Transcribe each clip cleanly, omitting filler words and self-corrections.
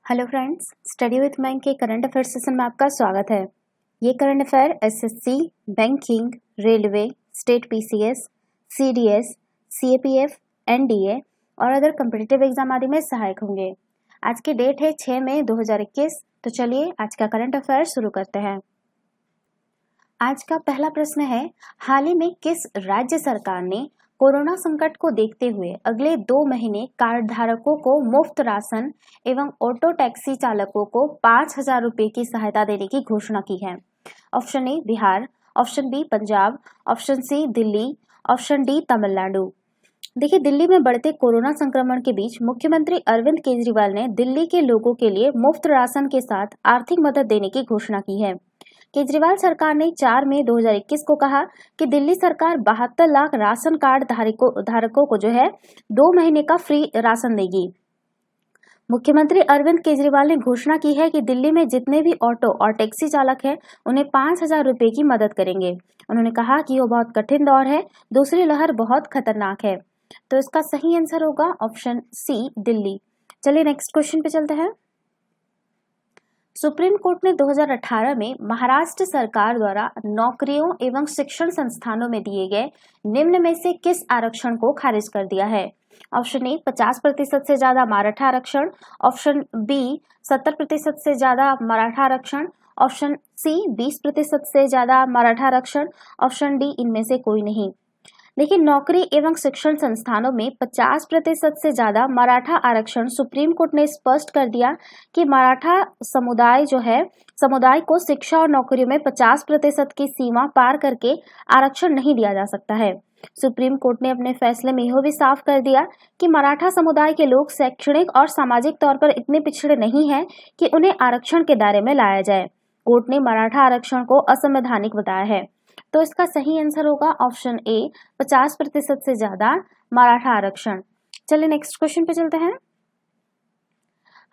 Hello friends, study with bank के current affair session में आपका स्वागत है। ये current affair SSC, banking, railway, state PCS, CDS, CAPF, NDA और अदर कॉम्पिटिटिव एग्जाम आदि में सहायक होंगे। आज की डेट है 6 मई 2021। तो चलिए आज का करंट अफेयर शुरू करते हैं। आज का पहला प्रश्न है, हाल ही में किस राज्य सरकार ने कोरोना संकट को देखते हुए अगले 2 महीने कार्ड धारकों को मुफ्त राशन एवं ऑटो टैक्सी चालकों को 5,000 रुपए की सहायता देने की घोषणा की है? Option A Bihar, option B Punjab, option C Delhi, option D Tamil Nadu. देखिए, दिल्ली में बढ़ते कोरोना संक्रमण के बीच मुख्यमंत्री अरविंद केजरीवाल ने दिल्ली के लोगों के लिए मुफ्त राशन के साथ आर्थिक मदद देने की घोषणा की है। केजरीवाल सरकार ने 4 मई 2021 को कहा कि दिल्ली सरकार 72 लाख राशन कार्ड धारकों को 2 महीने का फ्री राशन देगी। मुख्यमंत्री अरविंद केजरीवाल ने घोषणा की है कि दिल्ली में जितने भी ऑटो और टैक्सी चालक हैं, उन्हें 5,000 रुपए की मदद करेंगे। उन्होंने कहा कि वो बहुत कठिन दौर है, दूसरी लहर बहुत खतरनाक है। तो इसका सही आंसर होगा ऑप्शन सी दिल्ली। चलिए नेक्स्ट क्वेश्चन पे चलते हैं। सुप्रीम कोर्ट ने 2018 में महाराष्ट्र सरकार द्वारा नौकरियों एवं शिक्षण संस्थानों में दिए गए निम्न में से किस आरक्षण को खारिज कर दिया है? ऑप्शन ए 50% से ज्यादा मराठा आरक्षण, ऑप्शन बी 70% से ज्यादा मराठा आरक्षण, ऑप्शन सी 20% से ज्यादा मराठा आरक्षण, ऑप्शन डी इनमें से कोई नहीं। लेकिन नौकरी एवं शिक्षण संस्थानों में 50% से ज्यादा मराठा आरक्षण सुप्रीम कोर्ट ने स्पष्ट कर दिया कि मराठा समुदाय को शिक्षा और नौकरियों में 50% की सीमा पार करके आरक्षण नहीं दिया जा सकता है। सुप्रीम कोर्ट ने अपने फैसले में यह भी साफ कर दिया कि मराठा समुदाय के लोग शैक्षणिक और सामाजिक तौर पर इतने पिछड़े नहीं हैं कि उन्हें आरक्षण के दायरे में लाया जाए। कोर्ट ने मराठा आरक्षण को असंवैधानिक बताया है। तो इसका सही आंसर होगा ऑप्शन ए 50% से ज्यादा मराठा आरक्षण। चलिए नेक्स्ट क्वेश्चन पे चलते हैं।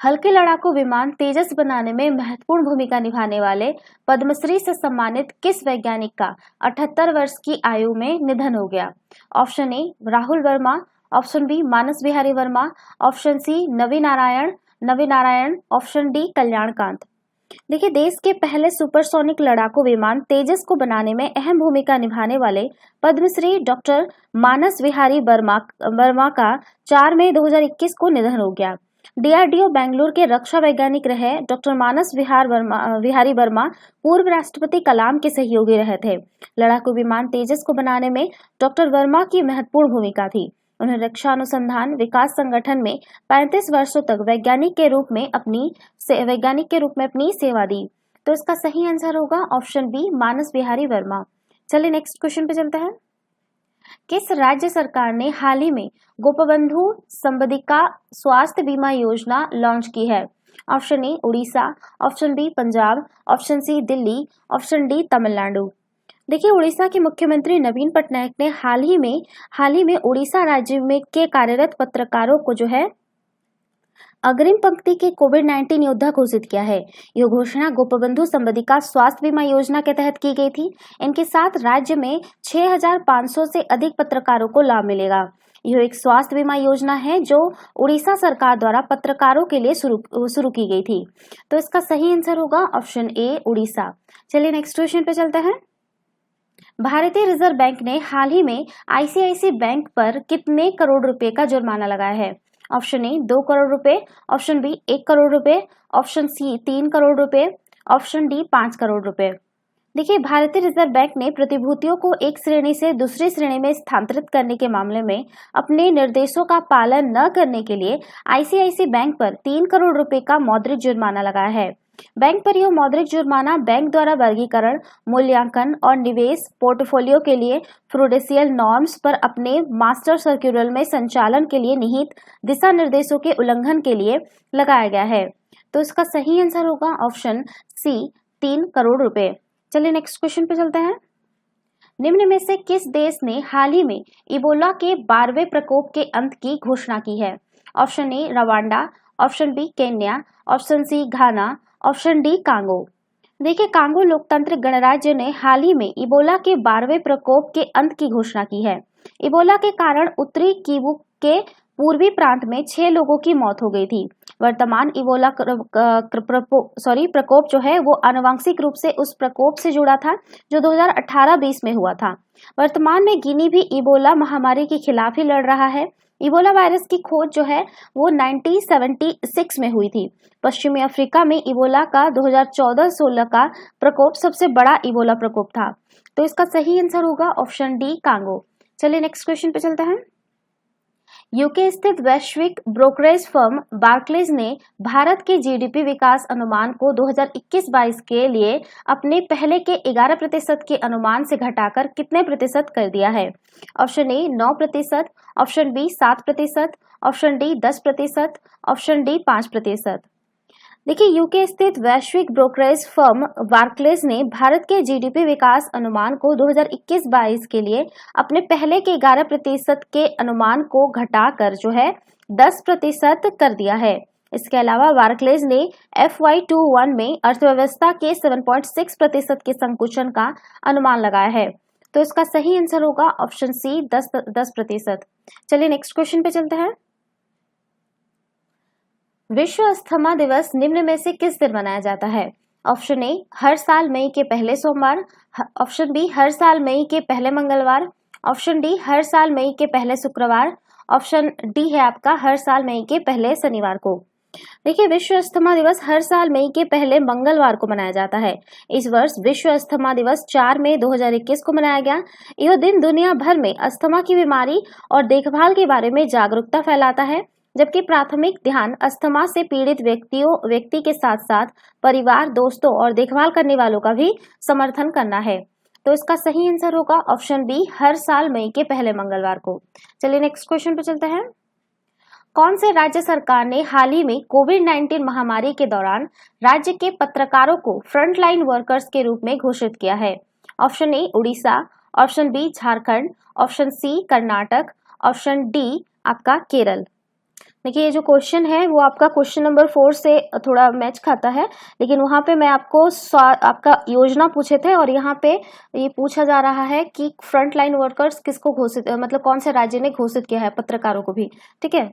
हल्के लड़ाकू विमान तेजस बनाने में महत्वपूर्ण भूमिका निभाने वाले पद्मश्री से सम्मानित किस वैज्ञानिक का 78 वर्ष की आयु में निधन हो गया? Option A Rahul Verma, option B Manas Bihari Verma, option C Navi Narayan, option D Kalyankant. देखिए, देश के पहले सुपरसोनिक लड़ाकू विमान तेजस को बनाने में अहम भूमिका निभाने वाले पद्मश्री डॉक्टर मानस बिहारी वर्मा का 4 मई 2021 को निधन हो गया। डीआरडीओ बेंगलुरु के रक्षा वैज्ञानिक रहे डॉक्टर मानस बिहारी वर्मा पूर्व राष्ट्रपति कलाम के सहयोगी रहे थे। लड़ाकू विमान तेजस को बनाने में डॉक्टर वर्मा की महत्वपूर्ण भूमिका थी। उन्होंने रक्षा अनुसंधान विकास संगठन में 35 वर्षों तक वैज्ञानिक के रूप में अपनी सेवा दी। तो इसका सही आंसर होगा ऑप्शन बी मानस बिहारी वर्मा। चलिए नेक्स्ट क्वेश्चन पे चलते हैं। किस राज्य सरकार ने हाल ही में गोपबंधु संबंधिका स्वास्थ्य बीमा योजना लॉन्च की है? Option A Orissa, option B Punjab, option C Delhi, option D Tamil Nadu. देखिए, उड़ीसा के मुख्यमंत्री नवीन पटनायक ने हाल ही में उड़ीसा राज्य में के कार्यरत पत्रकारों को अग्रिम पंक्ति के कोविड-19 योद्धा घोषित किया है। यह घोषणा गोपबंधु संबंधिका स्वास्थ्य बीमा योजना के तहत की गई थी। इनके साथ राज्य में 6,500 से अधिक पत्रकारों को लाभ मिलेगा। यह एक स्वास्थ्य बीमा योजना है जो उड़ीसा सरकार द्वारा पत्रकारों के लिए शुरू की गई थी। तो इसका सही आंसर होगा ऑप्शन ए उड़ीसा। चलिए नेक्स्ट क्वेश्चन पे चलते हैं। भारतीय रिजर्व बैंक ने हाल ही में आईसीआईसी बैंक पर कितने करोड़ रुपए का जुर्माना लगाया है? ऑप्शन ए 2 करोड़ रुपए, ऑप्शन बी 1 करोड़ रुपए, ऑप्शन सी 3 करोड़ रुपए, ऑप्शन डी 5 करोड़ रुपए। देखिए, भारतीय रिजर्व बैंक ने प्रतिभूतियों को एक श्रेणी से दूसरी श्रेणी में स्थानांतरित करने के मामले में अपने निर्देशों का पालन न करने के लिए आईसीआईसी बैंक पर 3 करोड़ रुपए का मौद्रिक जुर्माना लगाया है। बैंक पर यह मौद्रिक जुर्माना बैंक द्वारा वर्गीकरण, मूल्यांकन और निवेश पोर्टफोलियो के लिए प्रूडेंशियल नॉर्म्स पर अपने मास्टर सर्कुलर में संचालन के लिए निहित दिशा निर्देशों के उल्लंघन के लिए लगाया गया है। तो इसका सही आंसर होगा ऑप्शन सी 3 करोड़ रुपए। चलिए नेक्स्ट क्वेश्चन पे चलते हैं। निम्न में से किस देश ने हाल ही में इबोला के 12वें प्रकोप के अंत की घोषणा की है? Option A Rwanda, option B Kenya, option C Ghana, option D Congo. देखिए, कांगो लोकतांत्रिक गणराज्य ने हाल ही में इबोला के 12वें प्रकोप के अंत की घोषणा की है। इबोला के कारण उत्तरी किवू के पूर्वी प्रांत में 6 लोगों की मौत हो गई थी। वर्तमान इबोला प्रकोप जो है वो आनुवंशिक रूप से उस प्रकोप से जुड़ा था जो 2018-20 में हुआ था। वर्तमान में गिनी भी इबोला महामारी के खिलाफ ही लड़ रहा है। इबोला वायरस की खोज जो है वो 1976 में हुई थी। पश्चिमी अफ्रीका में इबोला का 2014-16 का प्रकोप सबसे बड़ा इबोला प्रकोप था। तो इसका सही आंसर होगा ऑप्शन डी, कांगो। चलिए नेक्स्ट क्वेश्चन पे चलते हैं। यूके स्थित वैश्विक ब्रोकरेज फर्म बार्कलेज ने भारत के जीडीपी विकास अनुमान को 2021-22 के लिए अपने पहले के 11% के अनुमान से घटाकर कितने प्रतिशत कर दिया है? Option A 9%, option B 7%, option D 10%, option D 5%। देखिए, यूके स्थित वैश्विक ब्रोकरेज फर्म बार्कलेज ने भारत के जीडीपी विकास अनुमान को 2021-22 के लिए अपने पहले के 11% के अनुमान को घटाकर जो है 10% कर दिया है। इसके अलावा बार्कलेज ने FY21 में अर्थव्यवस्था के 7.6% के संकुचन का अनुमान लगाया है। तो इसका सही आंसर होगा ऑप्शन सी 10%। चलिए नेक्स्ट क्वेश्चन पे चलते हैं। विश्व अस्थमा दिवस निम्न में से किस दिन मनाया जाता है? ऑप्शन ए हर साल मई के पहले सोमवार, ऑप्शन बी हर साल मई के पहले मंगलवार, ऑप्शन डी हर साल मई के पहले शुक्रवार, ऑप्शन डी है आपका हर साल मई के पहले शनिवार को। देखिए, विश्व अस्थमा दिवस हर साल मई के पहले मंगलवार को मनाया जाता है। इस वर्ष विश्व अस्थमा दिवस 4 मई 2021 को मनाया गया। यह दिन दुनिया भर में अस्थमा की बीमारी और देखभाल के बारे में जागरूकता फैलाता है, जबकि प्राथमिक ध्यान अस्थमा से पीड़ित व्यक्ति के साथ साथ परिवार, दोस्तों और देखभाल करने वालों का भी समर्थन करना है। तो इसका सही आंसर होगा ऑप्शन बी हर साल मई के पहले मंगलवार को। चलिए नेक्स्ट क्वेश्चन पे चलते हैं। कौन से राज्य सरकार ने हाल ही में कोविड-19 महामारी के दौरान राज्य के पत्रकारों को फ्रंटलाइन वर्कर्स के रूप में घोषित किया है? Option A Orissa, option B Jharkhand, option C Karnataka, option D आपका केरल। देखिए, ये जो क्वेश्चन है वो आपका क्वेश्चन नंबर 4 से थोड़ा मैच खाता है, लेकिन वहाँ पे मैं आपको आपका योजना पूछे थे और यहाँ पे ये पूछा जा रहा है कि फ्रंट लाइन वर्कर्स किसको घोषित, मतलब कौन से राज्य ने घोषित किया है पत्रकारों को भी। ठीक है,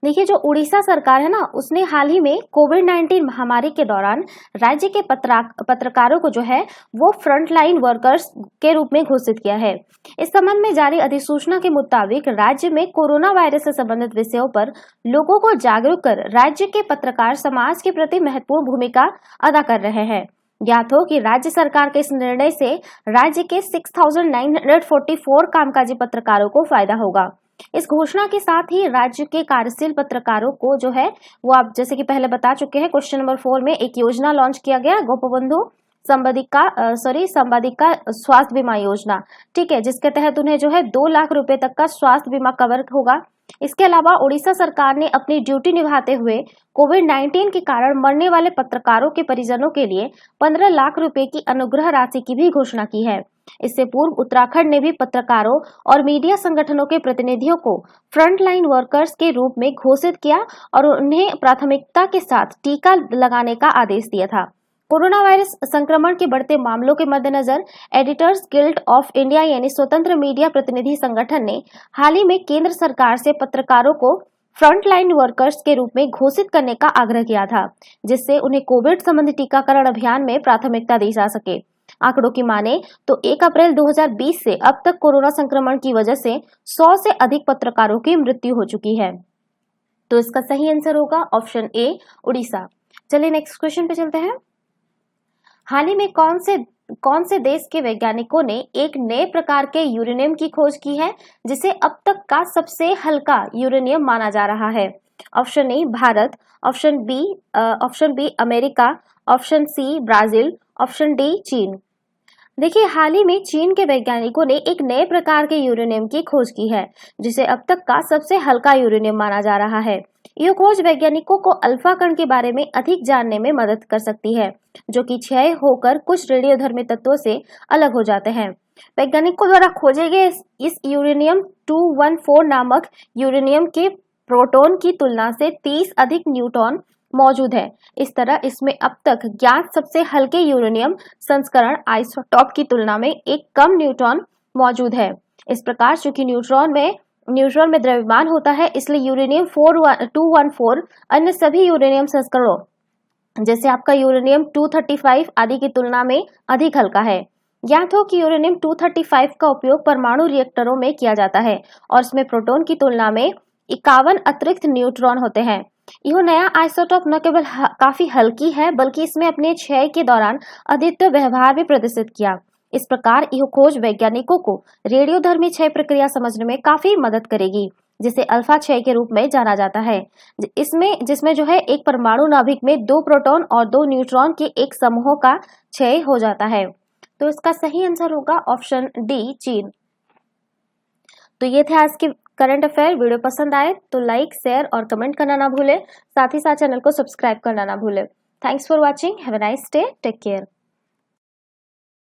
देखिए, जो उड़ीसा सरकार है ना, उसने हाल ही में कोविड-19 महामारी के दौरान राज्य के पत्रकारों को जो है वो फ्रंटलाइन वर्कर्स के रूप में घोषित किया है। इस संबंध में जारी अधिसूचना के मुताबिक राज्य में कोरोना वायरस से संबंधित विषयों पर लोगों को जागरूक कर राज्य के पत्रकार समाज के प्रति महत्वपूर्ण भूमिका अदा कर रहे हैं। ज्ञात हो कि राज्य सरकार के इस निर्णय से राज्य के 6,944 कामकाजी पत्रकारों को फायदा होगा। इस घोषणा के साथ ही राज्य के कार्यशील पत्रकारों को जो है वो आप जैसे कि पहले बता चुके हैं, क्वेश्चन नंबर 4 में एक योजना लॉन्च किया गया, गोपबंधु संवादिका स्वास्थ्य बीमा योजना। ठीक है, जिसके तहत उन्हें जो है 2 लाख रुपए तक का स्वास्थ्य बीमा कवर होगा। इसके अलावा उड़ीसा सरकार ने अपनी ड्यूटी निभाते हुए कोविड-19 के कारण मरने वाले पत्रकारों के परिजनों के लिए 15 लाख रुपए की अनुग्रह राशि की भी घोषणा की है। इससे पूर्व उत्तराखंड ने भी पत्रकारों और मीडिया संगठनों के प्रतिनिधियों को फ्रंटलाइन वर्कर्स के रूप में घोषित किया और उन्हें प्राथमिकता के साथ टीका लगाने का आदेश दिया था। कोरोना वायरस संक्रमण के बढ़ते मामलों के मद्देनजर एडिटर्स गिल्ड ऑफ इंडिया यानी स्वतंत्र मीडिया प्रतिनिधि संगठन ने हाल ही में केंद्र सरकार से पत्रकारों को फ्रंटलाइन वर्कर्स के रूप में घोषित करने का आग्रह किया था, जिससे उन्हें कोविड संबंधी टीकाकरण अभियान में प्राथमिकता दी जा सके। आंकड़ों की माने तो 1 अप्रैल 2020 से अब तक कोरोना संक्रमण की वजह से 100 से अधिक पत्रकारों की मृत्यु हो चुकी है। तो इसका सही आंसर होगा ऑप्शन ए उड़ीसा। चलिए नेक्स्ट क्वेश्चन पे चलते हैं। हाल ही में कौन से देश के वैज्ञानिकों ने एक नए प्रकार के यूरेनियम की खोज की है, जिसे अब तक का सबसे हल्का यूरेनियम माना जा रहा है? Option A Bharat, option B America, option C Brazil, option D चीन। देखिए, हाल ही में चीन के वैज्ञानिकों ने एक नए प्रकार के यूरेनियम की खोज की है, जिसे अब तक का सबसे हल्का यूरेनियम माना जा रहा है। यह खोज वैज्ञानिकों को अल्फा कण के बारे में अधिक जानने में मदद कर सकती है, जो कि क्षय होकर कुछ रेडियोधर्मी तत्वों से अलग हो जाते हैं। वैज्ञानिकों द्वारा खोजे गए इस यूरेनियम 214 नामक यूरेनियम के प्रोटॉन की तुलना से 30 अधिक न्यूट्रॉन मौजूद है। इस तरह इसमें अब तक ज्ञात सबसे हल्के यूरेनियम संस्करण आइसोटॉप की तुलना में एक कम न्यूट्रॉन मौजूद है। इस प्रकार चूंकि न्यूट्रॉन में न्यूट्रॉन में द्रव्यमान होता है, इसलिए यूरेनियम 214 अन्य सभी यूरेनियम संस्करणों जैसे आपका यूरेनियम 235 आदि की तुलना में अधिक हल्का है। ज्ञात हो कि यूरेनियम 235 का उपयोग परमाणु रिएक्टरों में किया जाता है और इसमें प्रोटॉन की तुलना में 51 अतिरिक्त न्यूट्रॉन होते हैं। यह नया आइसोटोप न केवल काफी हल्की है बल्कि इसमें अपने क्षय के दौरान अद्वितीय व्यवहार भी प्रदर्शित किया। इस प्रकार यह खोज वैज्ञानिकों को रेडियोधर्मी क्षय प्रक्रिया समझने में काफी मदद करेगी, जिसे अल्फा क्षय के रूप में जाना जाता है। जिसमें जो है एक परमाणु नाभिक में 2 प्रोटॉन और 2 न्यूट्रॉन के एक समूह का क्षय हो जाता है। तो इसका सही आंसर होगा ऑप्शन डी, चीन। तो ये थे आज के करंट अफेयर। वीडियो पसंद आए तो लाइक, शेयर और कमेंट करना ना भूलें। साथ ही साथ चैनल को सब्सक्राइब करना ना भूलें। Thanks for watching. Have a nice day. Take care.